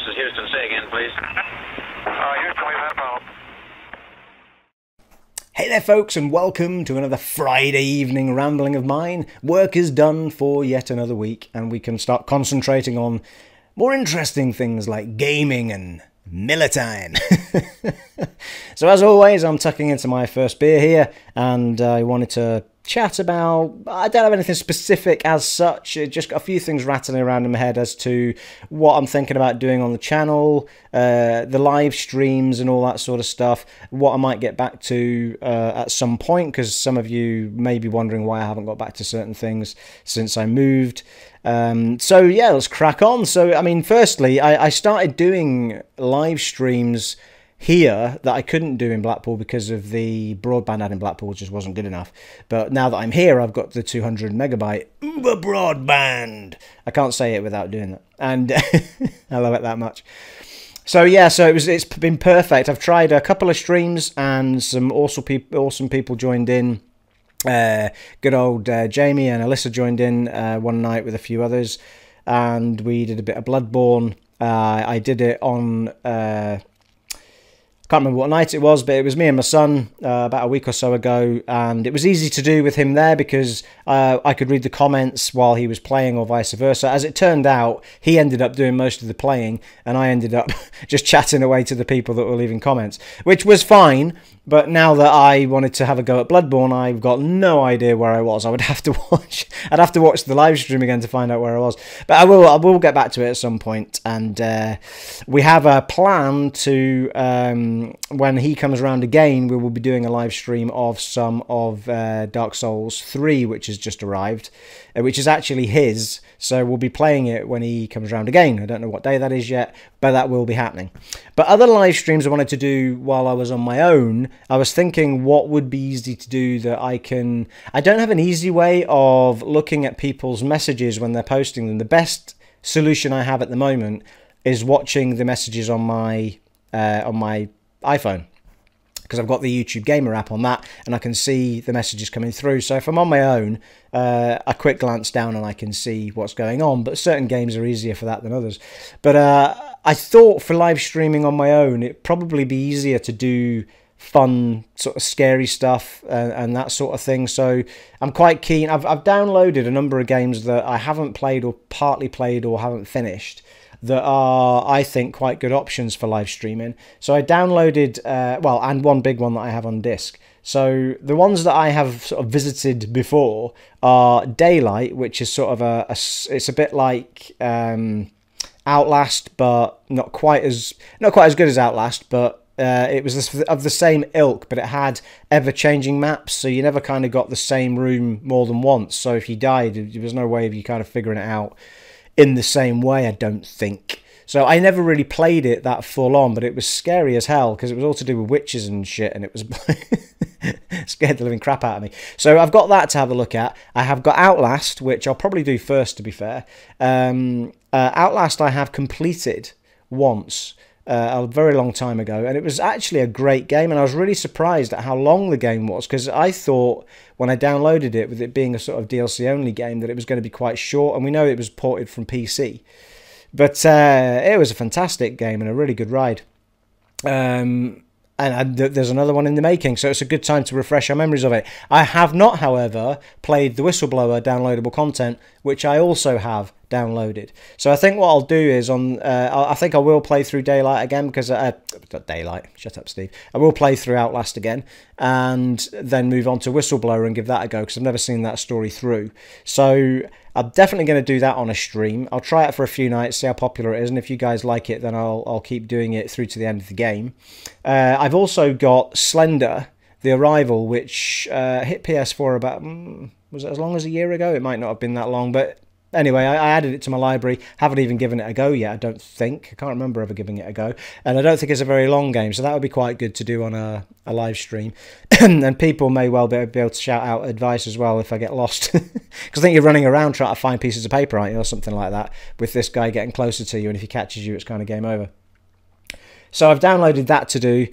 this is Houston. Say again, please. Houston, we've had a problem. Hey there folks, and welcome to another Friday evening rambling of mine. Work is done for yet another week, and we can start concentrating on more interesting things like gaming and Militime. So as always, I'm tucking into my first beer here, and I wanted to chat about, I don't have anything specific as such, just got a few things rattling around in my head as to what I'm thinking about doing on the channel, the live streams and all that sort of stuff, what I might get back to at some point, because some of you may be wondering why I haven't got back to certain things since I moved. So yeah, let's crack on. So I mean, firstly, I started doing live streams here that I couldn't do in Blackpool because of the broadband out in Blackpool just wasn't good enough. But now that I'm here, I've got the 200 megabyte Uber broadband. I can't say it without doing that, and I love it that much. So yeah, so it's been perfect. I've tried a couple of streams and some awesome people joined in. Good old Jamie and Alyssa joined in one night with a few others, and we did a bit of Bloodborne. I did it on can't remember what night it was, but it was me and my son about a week or so ago, and it was easy to do with him there because I could read the comments while he was playing or vice versa. As it turned out, he ended up doing most of the playing, and I ended up just chatting away to the people that were leaving comments, which was fine. But now that I wanted to have a go at Bloodborne, I've got no idea where I was. I'd have to watch the live stream again to find out where I was. But I will get back to it at some point. And we have a plan to, when he comes around again, we will be doing a live stream of some of Dark Souls 3, which has just arrived, which is actually his. So we'll be playing it when he comes around again. I don't know what day that is yet, but that will be happening. But other live streams I wanted to do while I was on my own, I was thinking what would be easy to do that I don't have an easy way of looking at people's messages when they're posting them. The best solution I have at the moment is watching the messages on my iPhone, because I've got the YouTube Gamer app on that, and I can see the messages coming through. So if I'm on my own, a quick glance down and I can see what's going on, but certain games are easier for that than others. But I thought for live streaming on my own, it'd probably be easier to do fun, sort of scary stuff and that sort of thing. So I'm quite keen. I've downloaded a number of games that I haven't played or partly played or haven't finished that are, I think, quite good options for live streaming. So I downloaded, and one big one that I have on disc. So the ones that I have sort of visited before are Daylight, which is sort of it's a bit like Outlast, but not quite as good as Outlast, but it was of the same ilk, but it had ever-changing maps, so you never kind of got the same room more than once. So if you died, there was no way of you kind of figuring it out in the same way, I don't think. So I never really played it that full on, but it was scary as hell because it was all to do with witches and shit, and it was scared the living crap out of me. So I've got that to have a look at. I have got Outlast, which I'll probably do first, to be fair. Outlast I have completed once a very long time ago, and it was actually a great game, and I was really surprised at how long the game was, because I thought when I downloaded it, with it being a sort of DLC only game, that it was going to be quite short, and we know it was ported from PC, but it was a fantastic game and a really good ride. And there's another one in the making, so it's a good time to refresh our memories of it. I have not, however, played the Whistleblower downloadable content, which I also have downloaded. So I think what I'll do is I think I will play through Daylight again, because not Daylight, shut up, Steve. I will play through Outlast again, and then move on to Whistleblower and give that a go, because I've never seen that story through. So I'm definitely going to do that on a stream. I'll try it for a few nights, see how popular it is, and if you guys like it, then I'll keep doing it through to the end of the game. I've also got Slender, The Arrival, which hit PS4 about, was it as long as a year ago? It might not have been that long, but anyway, I added it to my library. Haven't even given it a go yet, I don't think. I can't remember ever giving it a go. And I don't think it's a very long game, so that would be quite good to do on a live stream. And people may well be able to shout out advice as well if I get lost. Because I think you're running around trying to find pieces of paper, aren't you, or something like that, with this guy getting closer to you, and if he catches you, it's kind of game over. So I've downloaded that to do.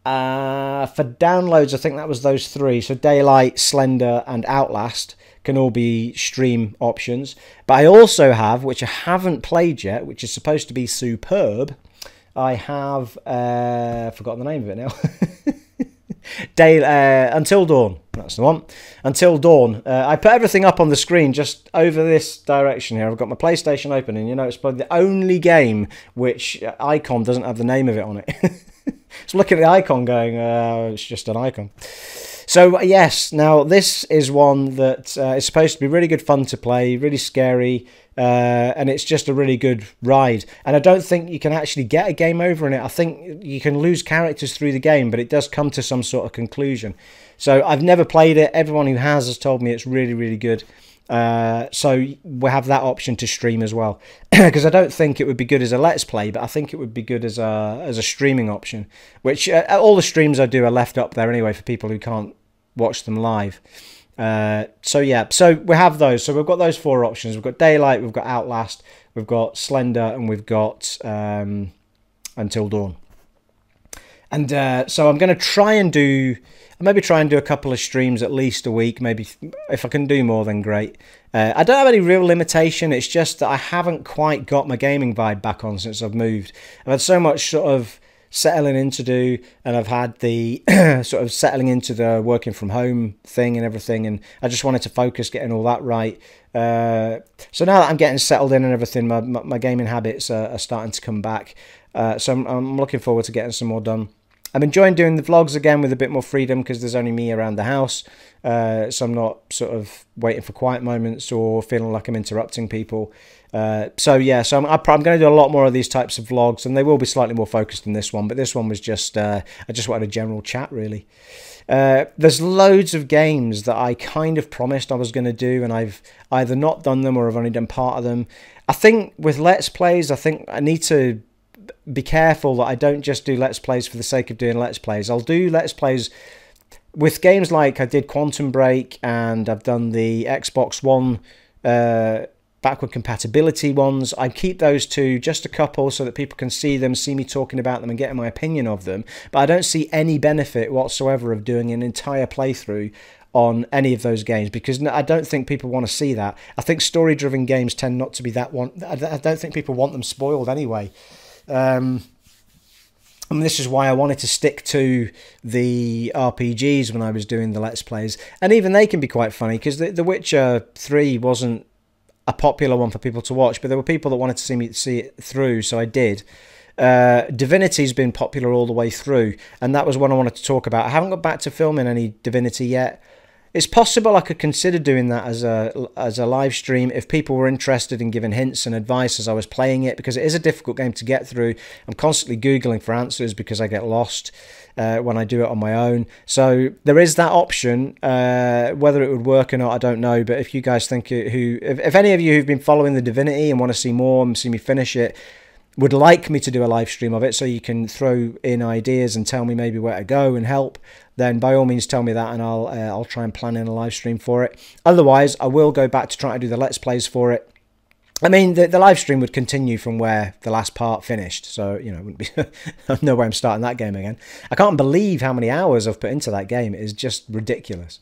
For downloads, I think that was those three. So Daylight, Slender, and Outlast. can all be stream options. But I also have, which I haven't played yet, which is supposed to be superb. I have forgotten the name of it now. Until Dawn, that's the one. Until Dawn. I put everything up on the screen just over this direction here. I've got my PlayStation open, and you know it's probably the only game which icon doesn't have the name of it on it. So look at the icon going, it's just an icon. So yes, now this is one that is supposed to be really good fun to play, really scary, and it's just a really good ride. And I don't think you can actually get a game over in it. I think you can lose characters through the game, but it does come to some sort of conclusion. So I've never played it. Everyone who has told me it's really, really good. So we have that option to stream as well, because I don't think it would be good as a let's play, but I think it would be good as a streaming option, which all the streams I do are left up there anyway for people who can't watch them live. So yeah, so we have those. So we've got those 4 options. We've got Daylight, we've got Outlast, we've got Slender, and we've got Until Dawn. And so I'm going to try and do a couple of streams at least a week. Maybe if I can do more, then great. I don't have any real limitation. It's just that I haven't quite got my gaming vibe back on since I've moved. I've had so much sort of settling in to do, and I've had the sort of settling into the working from home thing and everything, and I just wanted to focus getting all that right. So now that I'm getting settled in and everything, my gaming habits are starting to come back. So I'm looking forward to getting some more done. I'm enjoying doing the vlogs again with a bit more freedom because there's only me around the house, so I'm not sort of waiting for quiet moments or feeling like I'm interrupting people. So yeah, so I'm going to do a lot more of these types of vlogs, and they will be slightly more focused than this one, but this one was just, I just wanted a general chat really. There's loads of games that I kind of promised I was going to do, and I've either not done them or I've only done part of them. I think with Let's Plays, I think I need to be careful that I don't just do Let's Plays for the sake of doing Let's Plays. I'll do Let's Plays with games like I did Quantum Break, and I've done the Xbox One backward compatibility ones. I keep those to just a couple so that people can see them, see me talking about them and getting my opinion of them. But I don't see any benefit whatsoever of doing an entire playthrough on any of those games, because I don't think people want to see that. I think story-driven games tend not to be that one. I don't think people want them spoiled anyway. And this is why I wanted to stick to the RPGs when I was doing the Let's Plays. And even they can be quite funny, because The Witcher 3 wasn't a popular one for people to watch, but there were people that wanted to see it through, so I did. Divinity's been popular all the way through, and that was one I wanted to talk about. I haven't got back to filming any Divinity yet. It's possible I could consider doing that as a live stream if people were interested in giving hints and advice as I was playing it, because it is a difficult game to get through. I'm constantly Googling for answers because I get lost when I do it on my own. So there is that option. Whether it would work or not, I don't know. But if you guys think if any of you who've been following the Divinity and want to see more and see me finish it, would like me to do a live stream of it so you can throw in ideas and tell me maybe where to go and help, then by all means tell me that, and I'll try and plan in a live stream for it. Otherwise, I will go back to trying to do the Let's Plays for it. I mean, the live stream would continue from where the last part finished, so, you know, it wouldn't be no way I'm starting that game again. I can't believe how many hours I've put into that game. It is just ridiculous.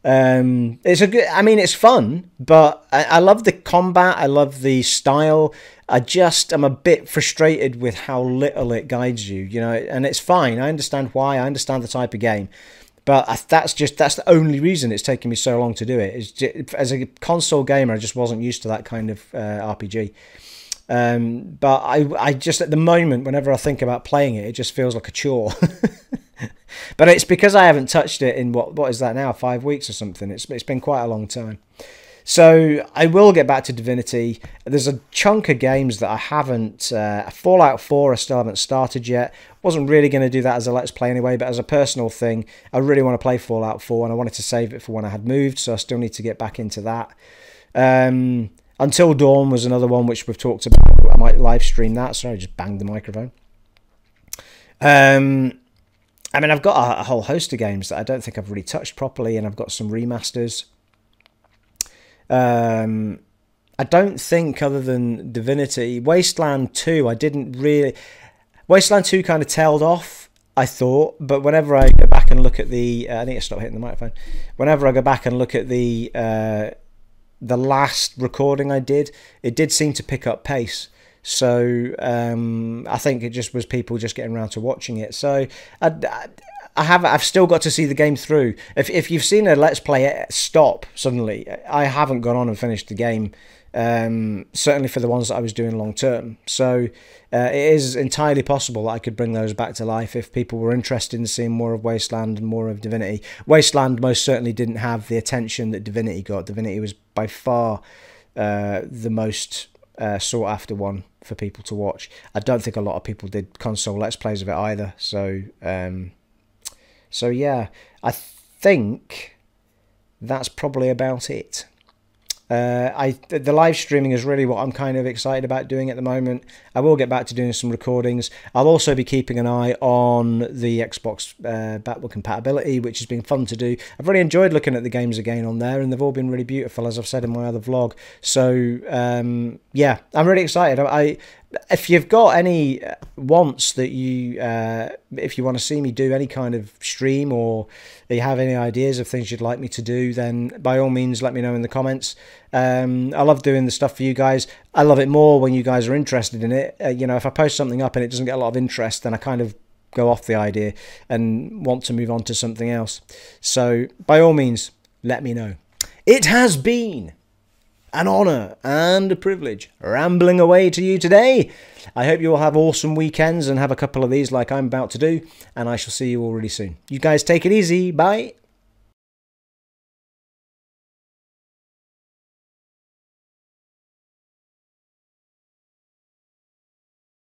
It's a good, I mean, it's fun, but I love the combat, I love the style. I'm a bit frustrated with how little it guides you, you know, and it's fine. I understand why, I understand the type of game, but that's the only reason it's taken me so long to do it. Is just, as a console gamer, I just wasn't used to that kind of RPG. But I just, at the moment, whenever I think about playing it, it just feels like a chore. But it's because I haven't touched it in, what is that now, 5 weeks or something. It's been quite a long time. So I will get back to Divinity. There's a chunk of games that I haven't, Fallout 4 I still haven't started yet. Wasn't really going to do that as a Let's Play anyway, but as a personal thing, I really want to play Fallout 4, and I wanted to save it for when I had moved, so I still need to get back into that. Until Dawn was another one which we've talked about. I might live stream that. Sorry, I just banged the microphone. I mean, I've got a whole host of games that I don't think I've really touched properly, and I've got some remasters. I don't think, other than Divinity, Wasteland 2, I didn't really... Wasteland 2 kind of tailed off I thought, but whenever I go back and look at the, I need to stop hitting the microphone. Whenever I go back and look at the last recording I did, it did seem to pick up pace. So I think it just was people just getting around to watching it. So I've still got to see the game through. If you've seen a Let's Play stop suddenly, I haven't gone on and finished the game. Certainly for the ones that I was doing long term. So it is entirely possible that I could bring those back to life if people were interested in seeing more of Wasteland and more of Divinity. Wasteland most certainly didn't have the attention that Divinity got. Divinity was by far the most sought after one for people to watch. I don't think a lot of people did console Let's Plays of it either. So yeah, I think that's probably about it. The live streaming is really what I'm kind of excited about doing at the moment. I will get back to doing some recordings. I'll also be keeping an eye on the Xbox backward compatibility, which has been fun to do. I've really enjoyed looking at the games again on there, and they've all been really beautiful, as I've said in my other vlog. So yeah, I'm really excited. If you've got any wants that you, if you want to see me do any kind of stream, or you have any ideas of things you'd like me to do, then by all means let me know in the comments. I love doing the stuff for you guys. I love it more when you guys are interested in it. You know, if I post something up and it doesn't get a lot of interest, then I kind of go off the idea and want to move on to something else. So by all means, let me know. It has been an honour and a privilege rambling away to you today. I hope you all have awesome weekends and have a couple of these like I'm about to do, and I shall see you all really soon. You guys take it easy. Bye.